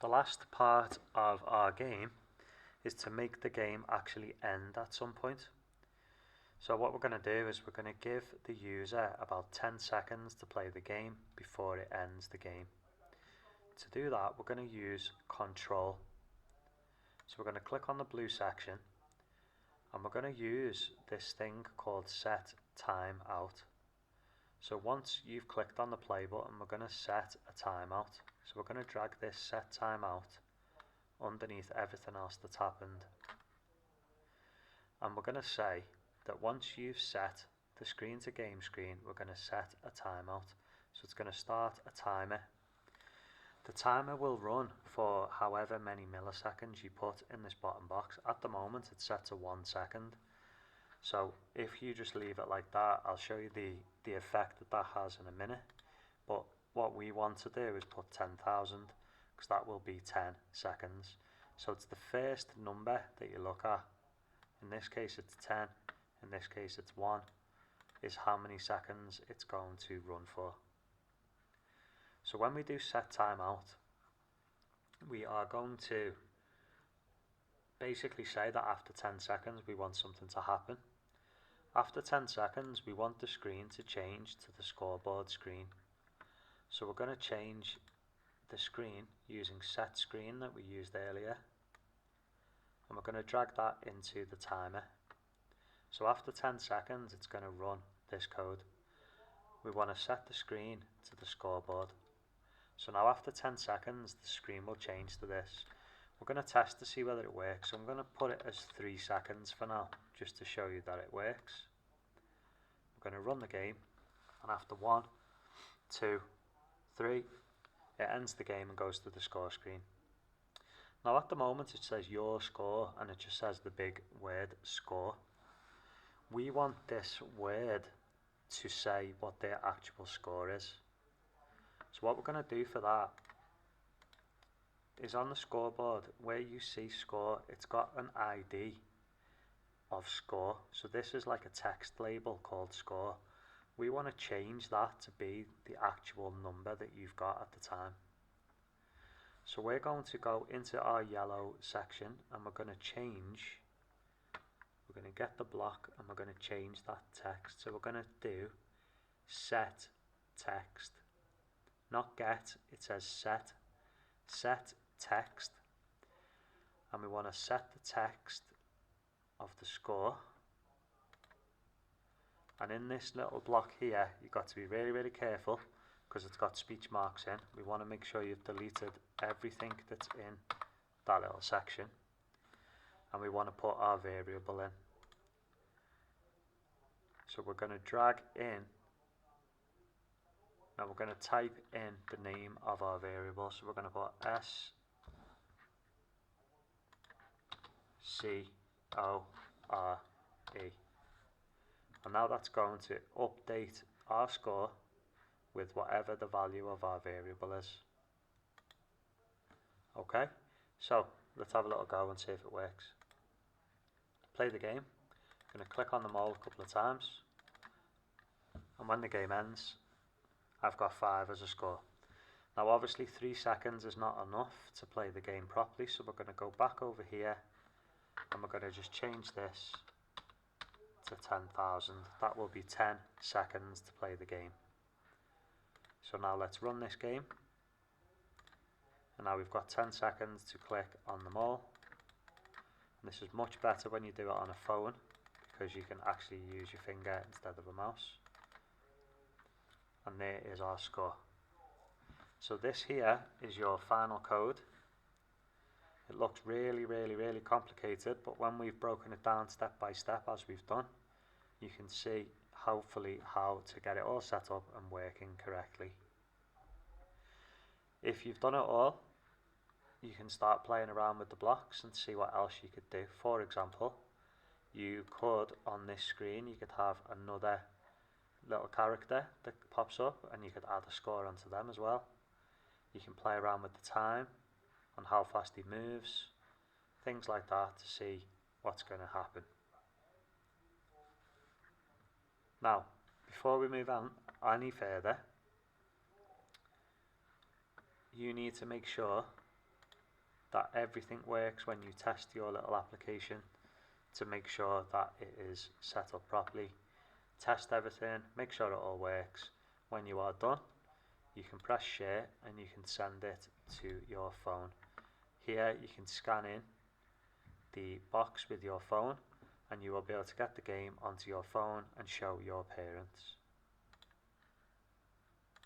The last part of our game is to make the game actually end at some point. So what we're going to do is we're going to give the user about 10 seconds to play the game before it ends the game. To do that, we're going to use control. So we're going to click on the blue section and we're going to use this thing called set timeout. So once you've clicked on the play button, we're going to set a timeout. So we're going to drag this set timeout underneath everything else that's happened. And we're going to say that once you've set the screen to game screen, we're going to set a timeout. So it's going to start a timer. The timer will run for however many milliseconds you put in this bottom box. At the moment it's set to 1 second. So if you just leave it like that, I'll show you the effect that has in a minute. But what we want to do is put 10,000 because that will be 10 seconds. So it's the first number that you look at. In this case it's 10, in this case it's 1, is how many seconds it's going to run for. So when we do set timeout, we are going to basically say that after 10 seconds we want something to happen. After 10 seconds we want the screen to change to the scoreboard screen. So we're going to change the screen using set screen that we used earlier, and we're going to drag that into the timer. So after 10 seconds it's going to run this code. We want to set the screen to the scoreboard. So now after 10 seconds the screen will change to this. We're going to test to see whether it works, so I'm going to put it as 3 seconds for now, just to show you that it works. We're going to run the game, and after 1, 2, 3, it ends the game and goes to the score screen. Now at the moment it says your score, and it just says the big word score. We want this word to say what their actual score is. So what we're going to do for that is on the scoreboard where you see score, it's got an ID of score. So this is like a text label called score. We want to change that to be the actual number that you've got at the time. So we're going to go into our yellow section and we're going to change, we're going to get the block and we're going to change that text. So we're going to do set text, not get, it says set text, and we want to set the text of the score. And in this little block here you've got to be really careful because it's got speech marks in. We want to make sure you've deleted everything that's in that little section, and we want to put our variable in. So we're going to drag in, now we're going to type in the name of our variable. So we're going to put SCORE, and now that's going to update our score with whatever the value of our variable is. Okay, so let's have a little go and see if it works. Play the game. I'm going to click on the mole a couple of times, and when the game ends I've got 5 as a score. Now obviously 3 seconds is not enough to play the game properly, so we're going to go back over here and we're going to just change this to 10,000. That will be 10 seconds to play the game. So now let's run this game, and now we've got 10 seconds to click on the mole. And this is much better when you do it on a phone because you can actually use your finger instead of a mouse. And there is our score. So this here is your final code. It looks really complicated, but when we've broken it down step by step as we've done, you can see hopefully how to get it all set up and working correctly. If you've done it all, you can start playing around with the blocks and see what else you could do. For example, you could, on this screen, you could have another little character that pops up and you could add a score onto them as well. You can play around with the time and how fast he moves, things like that, to see what's going to happen. Now, before we move on any further, you need to make sure that everything works when you test your little application to make sure that it is set up properly. Test everything, make sure it all works. When you are done, you can press share and you can send it to your phone. Here you can scan in the box with your phone and you will be able to get the game onto your phone and show your parents.